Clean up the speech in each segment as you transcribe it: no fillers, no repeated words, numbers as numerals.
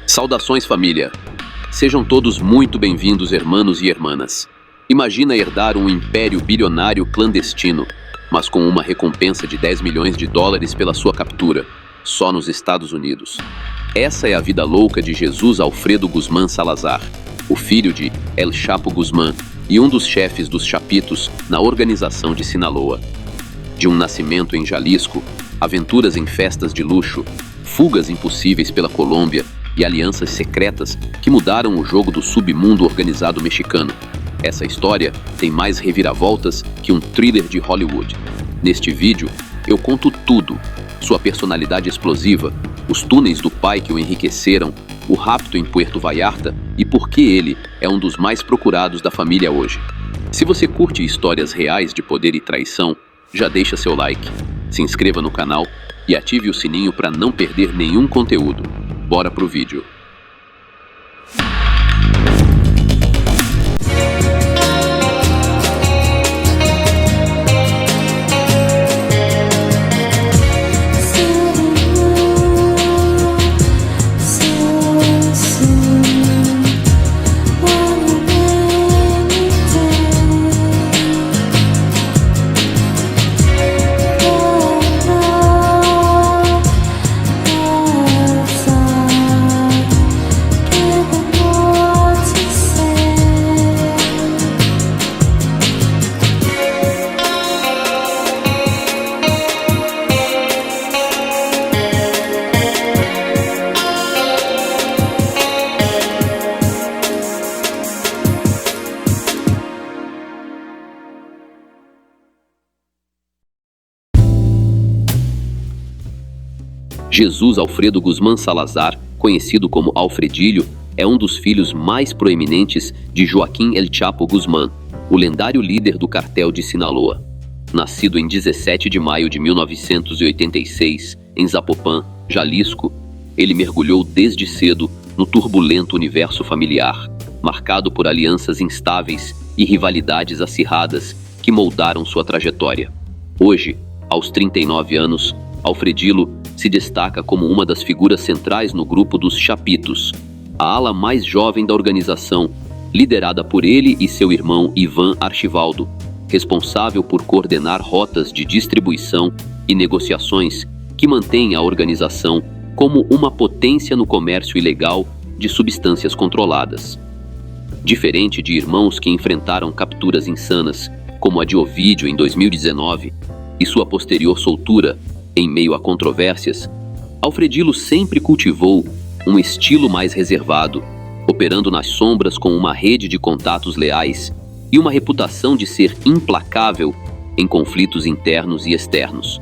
Saudações, família! Sejam todos muito bem-vindos, hermanos e hermanas. Imagina herdar um império bilionário clandestino, mas com uma recompensa de 10 milhões de dólares pela sua captura, só nos Estados Unidos. Essa é a vida louca de Jesus Alfredo Guzmán Salazar, o filho de El Chapo Guzmán e um dos chefes dos Chapitos na organização de Sinaloa. De um nascimento em Jalisco, aventuras em festas de luxo, fugas impossíveis pela Colômbia e alianças secretas que mudaram o jogo do submundo organizado mexicano. Essa história tem mais reviravoltas que um thriller de Hollywood. Neste vídeo, eu conto tudo: sua personalidade explosiva, os túneis do pai que o enriqueceram, o rapto em Puerto Vallarta e por que ele é um dos mais procurados da família hoje. Se você curte histórias reais de poder e traição, já deixa seu like, se inscreva no canal e ative o sininho para não perder nenhum conteúdo. Bora pro vídeo. Jesus Alfredo Guzmán Salazar, conhecido como Alfredilho, é um dos filhos mais proeminentes de Joaquim El Chapo Guzmán, o lendário líder do cartel de Sinaloa. Nascido em 17 de maio de 1986, em Zapopan, Jalisco, ele mergulhou desde cedo no turbulento universo familiar, marcado por alianças instáveis e rivalidades acirradas que moldaram sua trajetória. Hoje, aos 39 anos, Alfredilho se destaca como uma das figuras centrais no grupo dos Chapitos, a ala mais jovem da organização, liderada por ele e seu irmão Ivan Archivaldo, responsável por coordenar rotas de distribuição e negociações que mantêm a organização como uma potência no comércio ilegal de substâncias controladas. Diferente de irmãos que enfrentaram capturas insanas, como a de Ovídio em 2019, e sua posterior soltura em meio a controvérsias, Alfredilho sempre cultivou um estilo mais reservado, operando nas sombras com uma rede de contatos leais e uma reputação de ser implacável em conflitos internos e externos.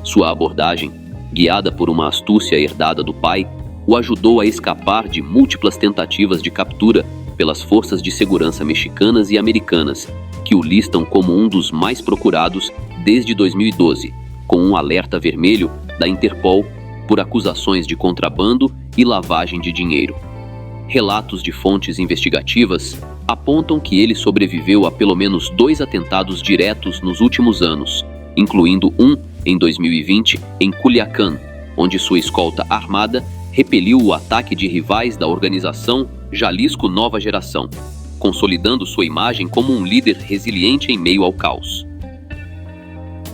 Sua abordagem, guiada por uma astúcia herdada do pai, o ajudou a escapar de múltiplas tentativas de captura pelas forças de segurança mexicanas e americanas, que o listam como um dos mais procurados desde 2012, com um alerta vermelho da Interpol por acusações de contrabando e lavagem de dinheiro. Relatos de fontes investigativas apontam que ele sobreviveu a pelo menos 2 atentados diretos nos últimos anos, incluindo um em 2020 em Culiacán, onde sua escolta armada repeliu o ataque de rivais da organização Jalisco Nova Geração, consolidando sua imagem como um líder resiliente em meio ao caos.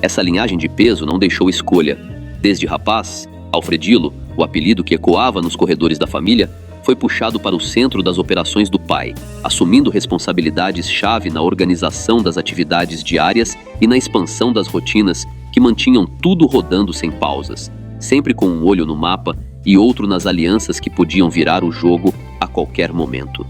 Essa linhagem de peso não deixou escolha. Desde rapaz, Alfredilho, o apelido que ecoava nos corredores da família, foi puxado para o centro das operações do pai, assumindo responsabilidades-chave na organização das atividades diárias e na expansão das rotinas que mantinham tudo rodando sem pausas, sempre com um olho no mapa e outro nas alianças que podiam virar o jogo a qualquer momento.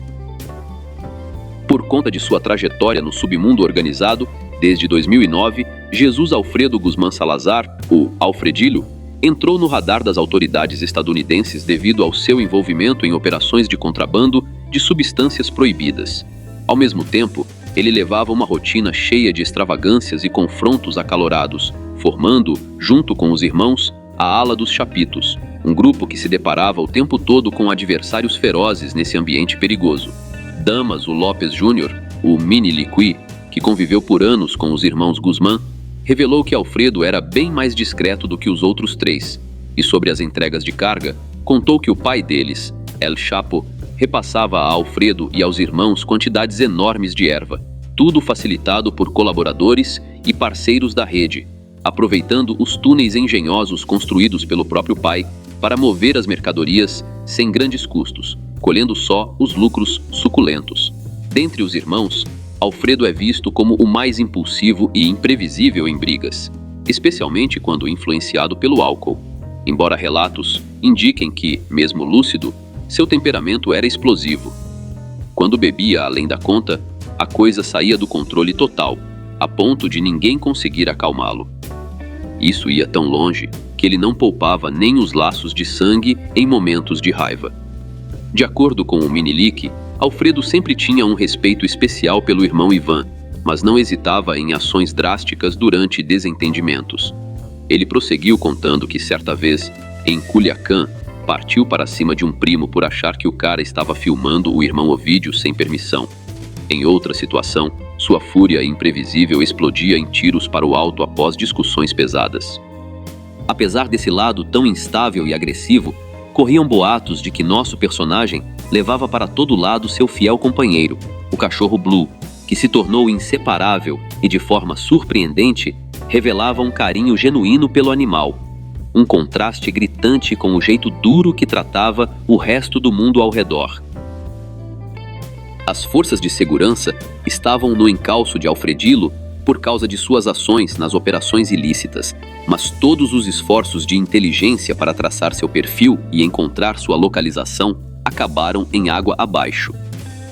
Por conta de sua trajetória no submundo organizado, desde 2009, Jesus Alfredo Guzmán Salazar, o Alfredilho, entrou no radar das autoridades estadunidenses devido ao seu envolvimento em operações de contrabando de substâncias proibidas. Ao mesmo tempo, ele levava uma rotina cheia de extravagâncias e confrontos acalorados, formando, junto com os irmãos, a ala dos Chapitos, um grupo que se deparava o tempo todo com adversários ferozes nesse ambiente perigoso. Damaso Lopes Jr., o Mini Liqui, que conviveu por anos com os irmãos Guzmán, revelou que Alfredo era bem mais discreto do que os outros três, e sobre as entregas de carga, contou que o pai deles, El Chapo repassava a Alfredo e aos irmãos quantidades enormes de erva, tudo facilitado por colaboradores e parceiros da rede, aproveitando os túneis engenhosos construídos pelo próprio pai para mover as mercadorias sem grandes custos, colhendo só os lucros suculentos. Dentre os irmãos, Alfredo é visto como o mais impulsivo e imprevisível em brigas, especialmente quando influenciado pelo álcool, embora relatos indiquem que, mesmo lúcido, seu temperamento era explosivo. Quando bebia além da conta, a coisa saía do controle total, a ponto de ninguém conseguir acalmá-lo. Isso ia tão longe que ele não poupava nem os laços de sangue em momentos de raiva. De acordo com o Minilic, Alfredo sempre tinha um respeito especial pelo irmão Ivan, mas não hesitava em ações drásticas durante desentendimentos. Ele prosseguiu contando que certa vez, em Culiacán, partiu para cima de um primo por achar que o cara estava filmando o irmão Ovídio sem permissão. Em outra situação, sua fúria imprevisível explodia em tiros para o alto após discussões pesadas. Apesar desse lado tão instável e agressivo, corriam boatos de que nosso personagem levava para todo lado seu fiel companheiro, o cachorro Blue, que se tornou inseparável e, de forma surpreendente, revelava um carinho genuíno pelo animal. Um contraste gritante com o jeito duro que tratava o resto do mundo ao redor. As forças de segurança estavam no encalço de Alfredilo por causa de suas ações nas operações ilícitas, mas todos os esforços de inteligência para traçar seu perfil e encontrar sua localização acabaram em água abaixo.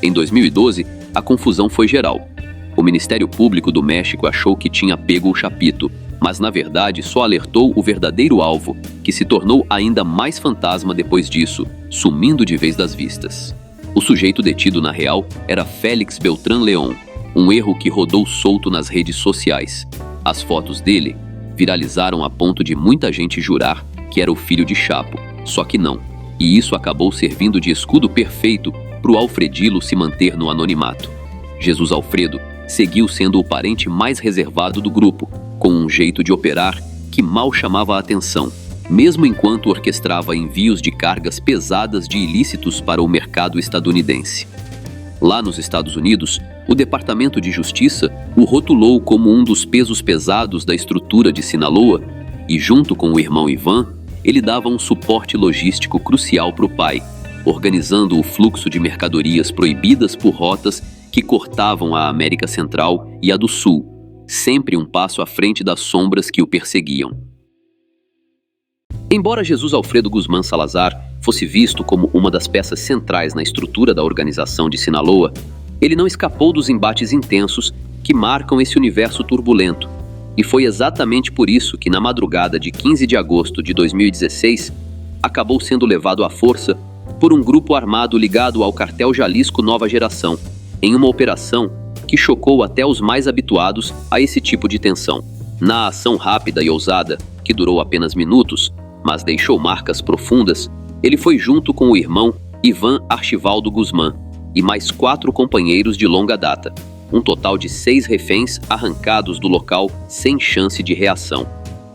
Em 2012, a confusão foi geral. O Ministério Público do México achou que tinha pego o Chapito, mas na verdade só alertou o verdadeiro alvo, que se tornou ainda mais fantasma depois disso, sumindo de vez das vistas. O sujeito detido na real era Félix Beltrán León, um erro que rodou solto nas redes sociais. As fotos dele viralizaram a ponto de muita gente jurar que era o filho de Chapo, só que não. E isso acabou servindo de escudo perfeito para o Alfredilo se manter no anonimato. Jesus Alfredo seguiu sendo o parente mais reservado do grupo, com um jeito de operar que mal chamava a atenção, mesmo enquanto orquestrava envios de cargas pesadas de ilícitos para o mercado estadunidense. Lá nos Estados Unidos, o Departamento de Justiça o rotulou como um dos pesos pesados da estrutura de Sinaloa e, junto com o irmão Ivan, ele dava um suporte logístico crucial para o pai, organizando o fluxo de mercadorias proibidas por rotas que cortavam a América Central e a do Sul, sempre um passo à frente das sombras que o perseguiam. Embora Jesus Alfredo Guzmán Salazar fosse visto como uma das peças centrais na estrutura da organização de Sinaloa, ele não escapou dos embates intensos que marcam esse universo turbulento, e foi exatamente por isso que na madrugada de 15 de agosto de 2016, acabou sendo levado à força por um grupo armado ligado ao Cartel Jalisco Nova Geração, em uma operação que chocou até os mais habituados a esse tipo de tensão. Na ação rápida e ousada, que durou apenas minutos, mas deixou marcas profundas, ele foi junto com o irmão Ivan Archivaldo Guzmán e mais 4 companheiros de longa data, um total de 6 reféns arrancados do local sem chance de reação.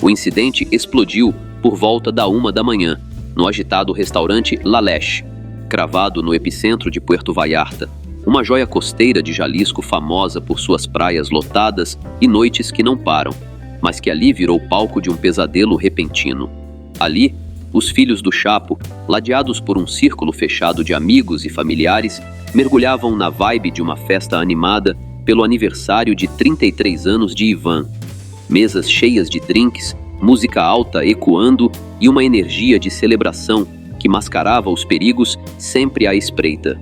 O incidente explodiu por volta da 1 da manhã, no agitado restaurante La Leche, cravado no epicentro de Puerto Vallarta, uma joia costeira de Jalisco famosa por suas praias lotadas e noites que não param, mas que ali virou palco de um pesadelo repentino. Ali, os filhos do Chapo, ladeados por um círculo fechado de amigos e familiares, mergulhavam na vibe de uma festa animada pelo aniversário de 33 anos de Ivan. Mesas cheias de drinks, música alta ecoando e uma energia de celebração que mascarava os perigos sempre à espreita.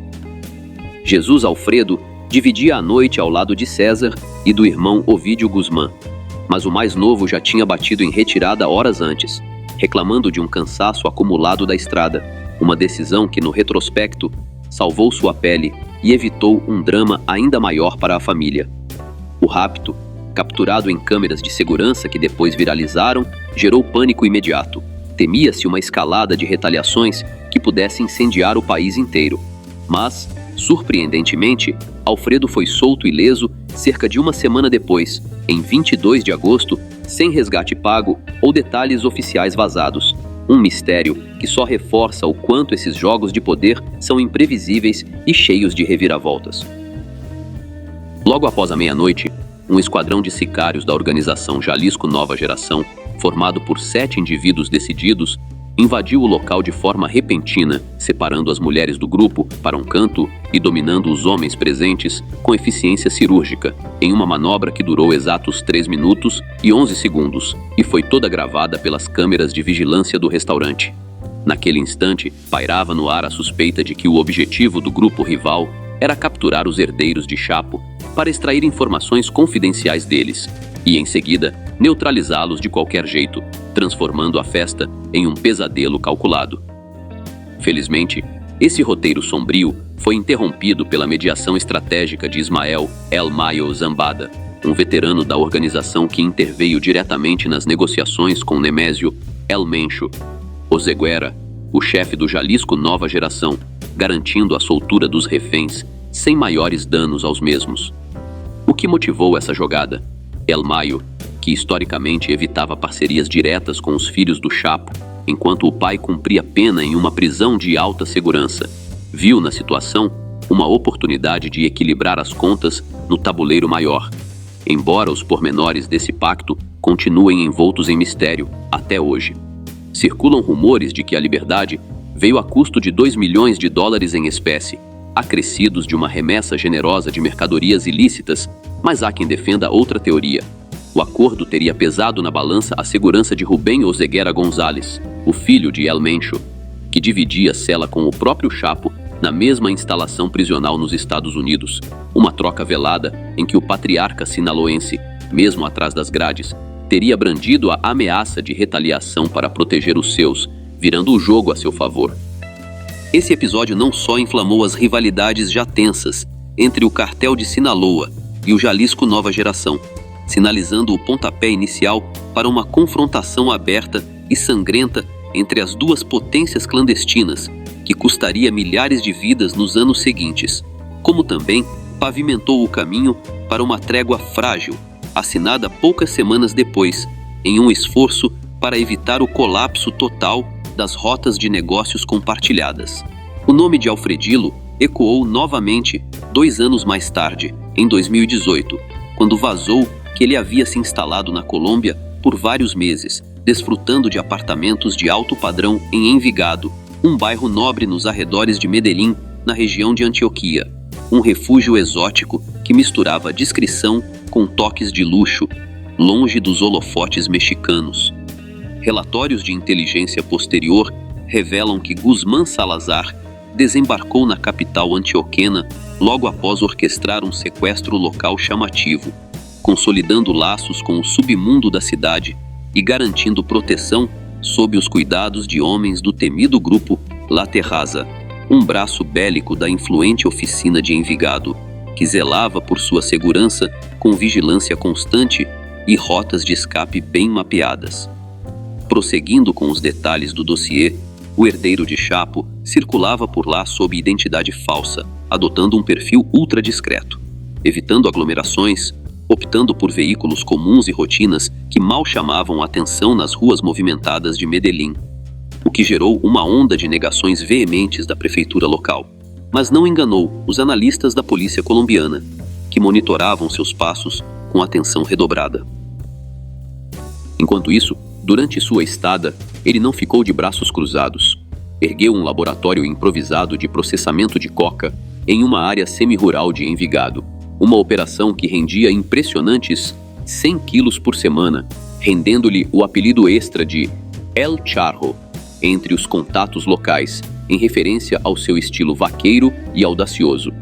Jesus Alfredo dividia a noite ao lado de César e do irmão Ovídio Guzmán, mas o mais novo já tinha batido em retirada horas antes, reclamando de um cansaço acumulado da estrada, uma decisão que, no retrospecto, salvou sua pele e evitou um drama ainda maior para a família. O rapto, capturado em câmeras de segurança que depois viralizaram, gerou pânico imediato. Temia-se uma escalada de retaliações que pudesse incendiar o país inteiro. Mas, surpreendentemente, Alfredo foi solto ileso cerca de uma semana depois, em 22 de agosto, sem resgate pago ou detalhes oficiais vazados. Um mistério que só reforça o quanto esses jogos de poder são imprevisíveis e cheios de reviravoltas. Logo após a meia-noite, um esquadrão de sicários da organização Jalisco Nova Geração, formado por 7 indivíduos decididos, invadiu o local de forma repentina, separando as mulheres do grupo para um canto e dominando os homens presentes com eficiência cirúrgica, em uma manobra que durou exatos 3 minutos e 11 segundos e foi toda gravada pelas câmeras de vigilância do restaurante. Naquele instante, pairava no ar a suspeita de que o objetivo do grupo rival era capturar os herdeiros de Chapo para extrair informações confidenciais deles e, em seguida, neutralizá-los de qualquer jeito, transformando a festa em um pesadelo calculado. Felizmente, esse roteiro sombrio foi interrompido pela mediação estratégica de Ismael El Mayo Zambada, um veterano da organização que interveio diretamente nas negociações com Nemésio El Mencho Oseguera, o chefe do Jalisco Nova Geração, garantindo a soltura dos reféns sem maiores danos aos mesmos. O que motivou essa jogada? El Mayo, que historicamente evitava parcerias diretas com os filhos do Chapo, enquanto o pai cumpria pena em uma prisão de alta segurança, viu na situação uma oportunidade de equilibrar as contas no tabuleiro maior, embora os pormenores desse pacto continuem envoltos em mistério até hoje. Circulam rumores de que a liberdade veio a custo de $2 milhões em espécie, acrescidos de uma remessa generosa de mercadorias ilícitas, mas há quem defenda outra teoria. O acordo teria pesado na balança a segurança de Rubén Oseguera González, o filho de El Mencho, que dividia cela com o próprio Chapo na mesma instalação prisional nos Estados Unidos, uma troca velada em que o patriarca sinaloense, mesmo atrás das grades, teria brandido a ameaça de retaliação para proteger os seus, virando o jogo a seu favor. Esse episódio não só inflamou as rivalidades já tensas entre o cartel de Sinaloa e o Jalisco Nova Geração, sinalizando o pontapé inicial para uma confrontação aberta e sangrenta entre as duas potências clandestinas, que custaria milhares de vidas nos anos seguintes, como também pavimentou o caminho para uma trégua frágil, assinada poucas semanas depois, em um esforço para evitar o colapso total das rotas de negócios compartilhadas. O nome de Alfredilo ecoou novamente 2 anos mais tarde, em 2018, quando vazou que ele havia se instalado na Colômbia por vários meses, desfrutando de apartamentos de alto padrão em Envigado, um bairro nobre nos arredores de Medellín, na região de Antioquia, um refúgio exótico que misturava discrição com toques de luxo, longe dos holofotes mexicanos. Relatórios de inteligência posterior revelam que Guzmán Salazar desembarcou na capital antioquena logo após orquestrar um sequestro local chamativo, consolidando laços com o submundo da cidade e garantindo proteção sob os cuidados de homens do temido grupo La Terraza, um braço bélico da influente oficina de Envigado, que zelava por sua segurança com vigilância constante e rotas de escape bem mapeadas. Prosseguindo com os detalhes do dossiê, o herdeiro de Chapo circulava por lá sob identidade falsa, adotando um perfil ultra discreto, evitando aglomerações, optando por veículos comuns e rotinas que mal chamavam a atenção nas ruas movimentadas de Medellín, o que gerou uma onda de negações veementes da prefeitura local. Mas não enganou os analistas da polícia colombiana, que monitoravam seus passos com atenção redobrada. Enquanto isso, durante sua estada, ele não ficou de braços cruzados. Ergueu um laboratório improvisado de processamento de coca em uma área semi-rural de Envigado, uma operação que rendia impressionantes 100 quilos por semana, rendendo-lhe o apelido extra de El Charro entre os contatos locais, em referência ao seu estilo vaqueiro e audacioso.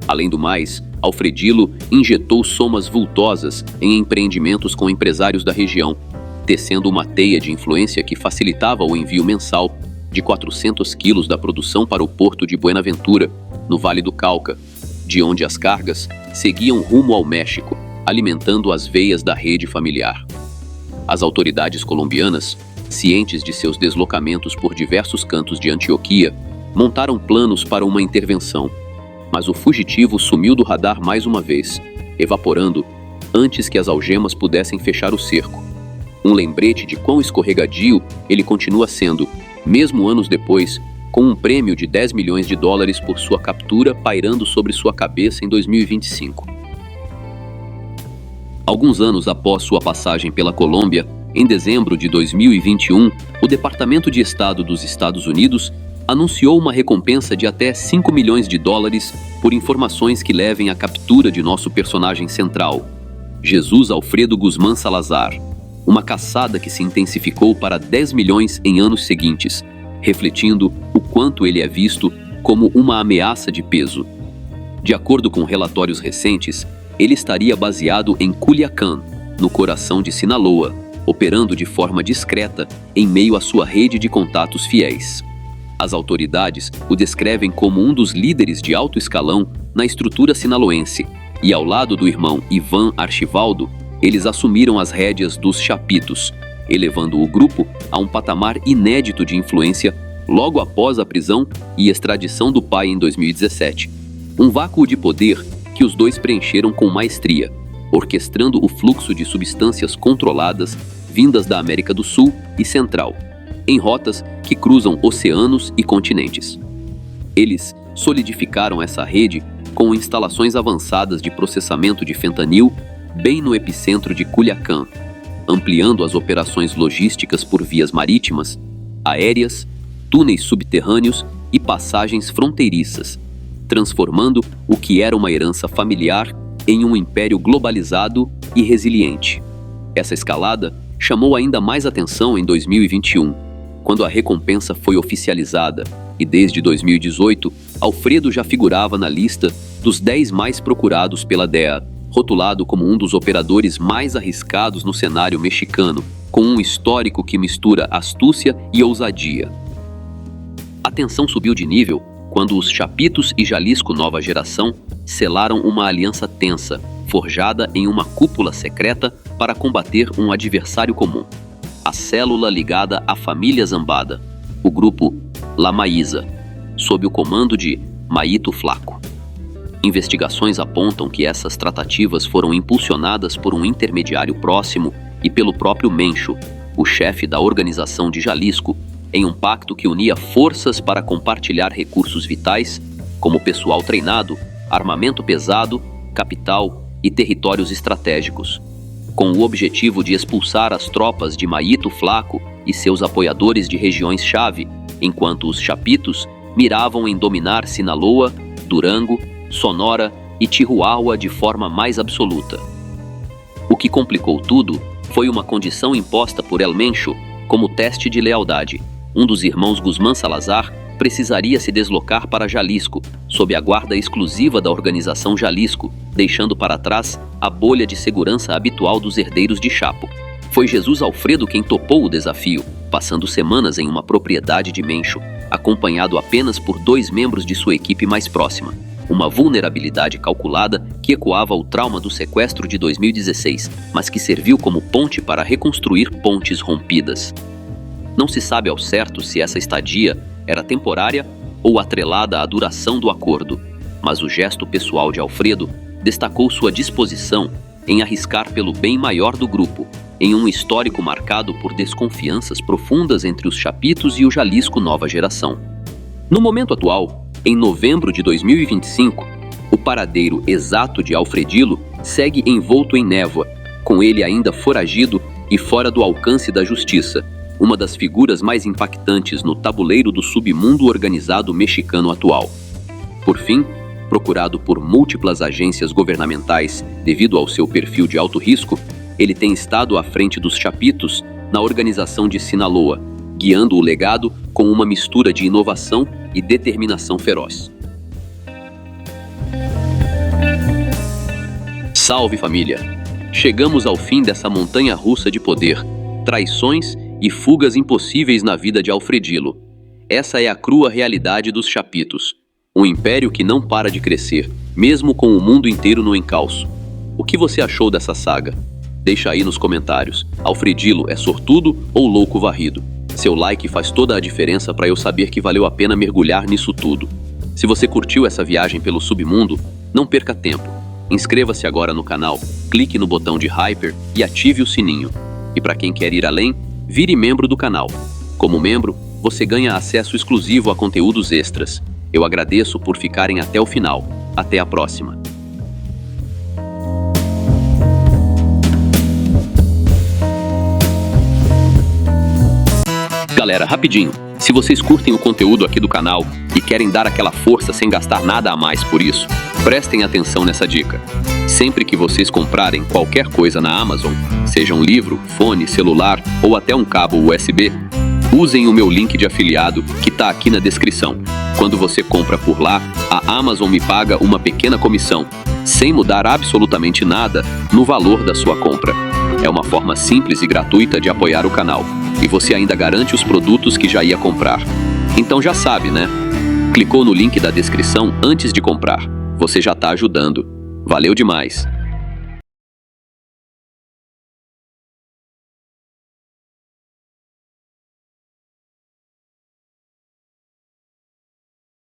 Além do mais, Alfredilo injetou somas vultosas em empreendimentos com empresários da região, tecendo uma teia de influência que facilitava o envio mensal de 400 quilos da produção para o porto de Buenaventura, no Vale do Cauca, de onde as cargas seguiam rumo ao México, alimentando as veias da rede familiar. As autoridades colombianas, cientes de seus deslocamentos por diversos cantos de Antioquia, montaram planos para uma intervenção, mas o fugitivo sumiu do radar mais uma vez, evaporando antes que as algemas pudessem fechar o cerco. Um lembrete de quão escorregadio ele continua sendo mesmo anos depois, com um prêmio de 10 milhões de dólares por sua captura pairando sobre sua cabeça em 2025. Alguns anos após sua passagem pela Colômbia, em dezembro de 2021, o Departamento de Estado dos Estados Unidos anunciou uma recompensa de até 5 milhões de dólares por informações que levem à captura de nosso personagem central, Jesus Alfredo Guzmán Salazar, uma caçada que se intensificou para 10 milhões em anos seguintes, refletindo o quanto ele é visto como uma ameaça de peso. De acordo com relatórios recentes, ele estaria baseado em Culiacán, no coração de Sinaloa, operando de forma discreta em meio à sua rede de contatos fiéis. As autoridades o descrevem como um dos líderes de alto escalão na estrutura sinaloense, e ao lado do irmão Ivan Archivaldo, eles assumiram as rédeas dos Chapitos, elevando o grupo a um patamar inédito de influência logo após a prisão e extradição do pai em 2017. Um vácuo de poder que os dois preencheram com maestria, orquestrando o fluxo de substâncias controladas vindas da América do Sul e Central, em rotas que cruzam oceanos e continentes. Eles solidificaram essa rede com instalações avançadas de processamento de fentanil bem no epicentro de Culiacán, ampliando as operações logísticas por vias marítimas, aéreas, túneis subterrâneos e passagens fronteiriças, transformando o que era uma herança familiar em um império globalizado e resiliente. Essa escalada chamou ainda mais atenção em 2021, quando a recompensa foi oficializada, e desde 2018, Alfredo já figurava na lista dos 10 mais procurados pela DEA, rotulado como um dos operadores mais arriscados no cenário mexicano, com um histórico que mistura astúcia e ousadia. A tensão subiu de nível quando os Chapitos e Jalisco Nova Geração selaram uma aliança tensa, forjada em uma cúpula secreta para combater um adversário comum, a célula ligada à família Zambada, o grupo La Maíza, sob o comando de Mayito Flaco. Investigações apontam que essas tratativas foram impulsionadas por um intermediário próximo e pelo próprio Mencho, o chefe da organização de Jalisco, em um pacto que unia forças para compartilhar recursos vitais, como pessoal treinado, armamento pesado, capital e territórios estratégicos, com o objetivo de expulsar as tropas de Mayito Flaco e seus apoiadores de regiões-chave, enquanto os Chapitos miravam em dominar Sinaloa, Durango, Sonora e Chihuahua de forma mais absoluta. O que complicou tudo foi uma condição imposta por El Mencho como teste de lealdade. Um dos irmãos Guzmán Salazar precisaria se deslocar para Jalisco, sob a guarda exclusiva da organização Jalisco, deixando para trás a bolha de segurança habitual dos herdeiros de Chapo. Foi Jesus Alfredo quem topou o desafio, passando semanas em uma propriedade de Mencho, acompanhado apenas por 2 membros de sua equipe mais próxima. Uma vulnerabilidade calculada que ecoava o trauma do sequestro de 2016, mas que serviu como ponte para reconstruir pontes rompidas. Não se sabe ao certo se essa estadia era temporária ou atrelada à duração do acordo, mas o gesto pessoal de Alfredo destacou sua disposição em arriscar pelo bem maior do grupo, em um histórico marcado por desconfianças profundas entre os Chapitos e o Jalisco Nova Geração. No momento atual, em novembro de 2025, o paradeiro exato de Alfredilo segue envolto em névoa, com ele ainda foragido e fora do alcance da justiça, uma das figuras mais impactantes no tabuleiro do submundo organizado mexicano atual. Por fim, procurado por múltiplas agências governamentais devido ao seu perfil de alto risco, ele tem estado à frente dos Chapitos na organização de Sinaloa, guiando o legado com uma mistura de inovação e determinação feroz. Salve, família! Chegamos ao fim dessa montanha-russa de poder, traições e fugas impossíveis na vida de Alfredilo. Essa é a crua realidade dos Chapitos, um império que não para de crescer, mesmo com o mundo inteiro no encalço. O que você achou dessa saga? Deixa aí nos comentários. Alfredilo é sortudo ou louco varrido? Seu like faz toda a diferença para eu saber que valeu a pena mergulhar nisso tudo. Se você curtiu essa viagem pelo submundo, não perca tempo. Inscreva-se agora no canal, clique no botão de Hyper e ative o sininho. E para quem quer ir além, vire membro do canal. Como membro, você ganha acesso exclusivo a conteúdos extras. Eu agradeço por ficarem até o final. Até a próxima. Galera, rapidinho, se vocês curtem o conteúdo aqui do canal e querem dar aquela força sem gastar nada a mais por isso, prestem atenção nessa dica. Sempre que vocês comprarem qualquer coisa na Amazon, seja um livro, fone, celular ou até um cabo USB, usem o meu link de afiliado que está aqui na descrição. Quando você compra por lá, a Amazon me paga uma pequena comissão, sem mudar absolutamente nada no valor da sua compra. É uma forma simples e gratuita de apoiar o canal, e você ainda garante os produtos que já ia comprar. Então já sabe, né? Clicou no link da descrição antes de comprar. Você já está ajudando. Valeu demais!